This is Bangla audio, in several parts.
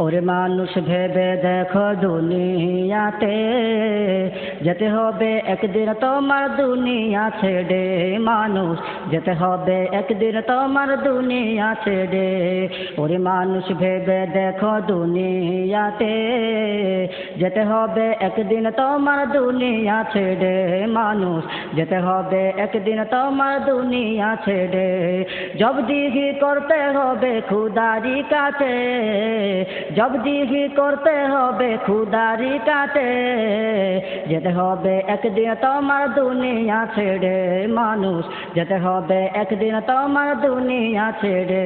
ওরে মানুষ ভেবে দেখো দুনিয়াতে যেতে হবে একদিন তোমার দুনিয়া ছেড়ে। মানুষ যেতে হবে একদিন তোমার দুনিয়া ছেড়ে। ওরে মানুষ ভেবে দেখো দুনিয়াতে যেতে হবে একদিন তোমার দুনিয়া ছেড়ে। মানুষ যেতে হবে একদিন তোমার দুনিয়া ছেড়ে। জবদিহি করতে হবে খুদারি কাছে, জবদিহি করতে হবে খুদারি কাছে। যেতে হবে একদিন তোমার দুনিয়া ছেড়ে। মানুষ যেতে হবে একদিন তোমার দুনিয়া ছেড়ে।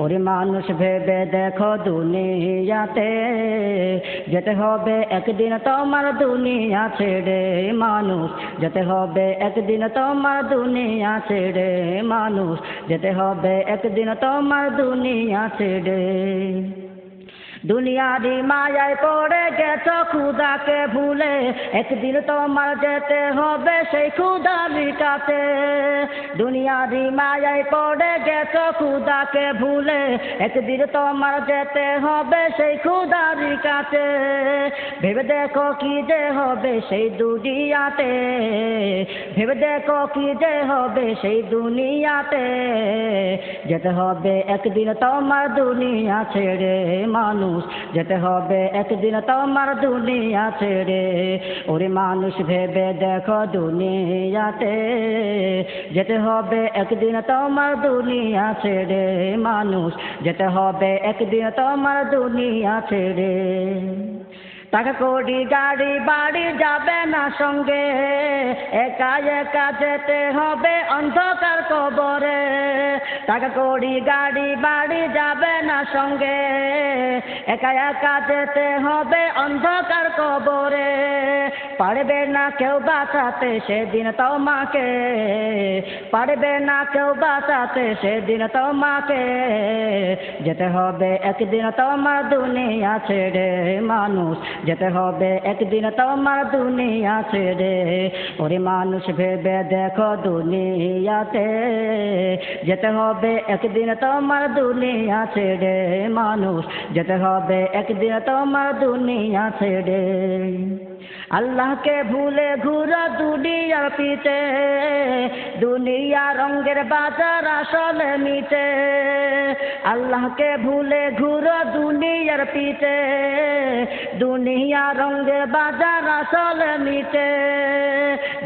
ওরে মানুষ ভেবে দেখো দুনিয়াতে যেতে হবে একদিন তোমার দুনিয়া ছেড়ে। মানুষ যেতে হবে একদিন তোমার দুনিয়া ছেড়ে। মানুষ যেতে হবে একদিন তোমার দুনিয়া ছেড়ে। দুনিয়ারি মায়ায় পড়ে গেছো খুদাকে ভুলে, একদিন তোমার যেতে হবে সেই খুদারি কাছে। দুনিয়ারি মায়ায় পড়ে গেছো খুদাকে ভুলে, একদিন তোমার যেতে হবে সেই খুদারি কাছে। ভেবে দেখো কি যে হবে সেই দুনিয়াতে, ভেবে দেখো কি যে হবে সেই দুনিয়াতে। যেতে হবে একদিন তোমার দুনিয়া ছেড়ে। মানুষ যেতে হবে একদিন তোমার দুনিয়া ছেড়ে। ওরে মানুষ ভেবে দেখো দুনিয়াতে যেতে হবে একদিন তোমার দুনিয়া ছেড়ে। মানুষ যেতে হবে একদিন তোমার দুনিয়া ছেড়ে। টাকা কড়ি গাড়ি বাড়ি যাবে না সঙ্গে, একা একা যেতে হবে অন্ধকার কবরে। টাকা কড়ি গাড়ি বাড়ি যাবে না সঙ্গে, একা একা যেতে হবে অন্ধকার কবরে। পারবে না কেউ বাঁচাতে সেদিন তোমাকে, পারবে না কেউ বাঁচাতে সেদিন তোমাকে। যেতে হবে একদিন তোমার দুনিয়া ছেড়ে। মানুষ যেতে হবে একদিন তোমার দুনিয়া ছেড়ে। ওরে মানুষ ভেবে দেখো দুনিয়াতে যেতে হবে একদিন তোমার দুনিয়া ছেড়ে। মানুষ যেতে হবে একদিন তোমার দুনিয়া ছেড়ে। আল্লাহকে ভুলে ঘুরো দুনিয়ার পিছে, দুনিয়া রঙের বাজার আসলে মিটে। আল্লাহকে ভুলে ঘুরো দুনিয়ার পিছে, দুনিয়া রঙের বাজার আসলে মিটে।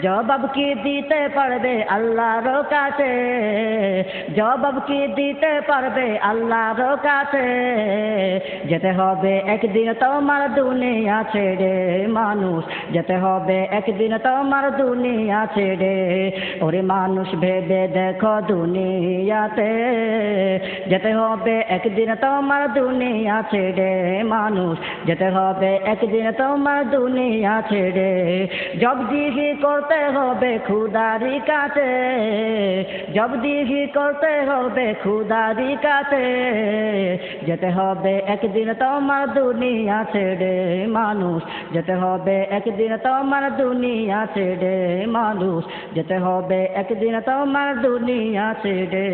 জবাব কি দিতে পারবে আল্লাহর কাছে, জবাব কি দিতে পারবে আল্লাহর কাছে। যেতে হবে একদিন তোমার দুনিয়া ছেড়ে। মানুষ যেতে হবে একদিন তোমার দুনিয়া ছেড়ে। ওরে মানুষ ভেবে দেখো দুনিয়াতে যেতে হবে একদিন তোমার দুনিয়া ছেড়ে। মানুষ যেতে হবে একদিন তোমার দুনিয়া ছেড়ে। জবদিহি করতে হবে খুদারি কাছে, জবদিহি করতে হবে খুদারি কাছে। যেতে হবে একদিন তোমার দুনিয়া ছেড়ে। মানুষ যেতে হবে একদিন তোমার দুনিয়া ছেড়ে। মানুষ যেতে হবে একদিন তোমার দুনিয়া ছেড়ে।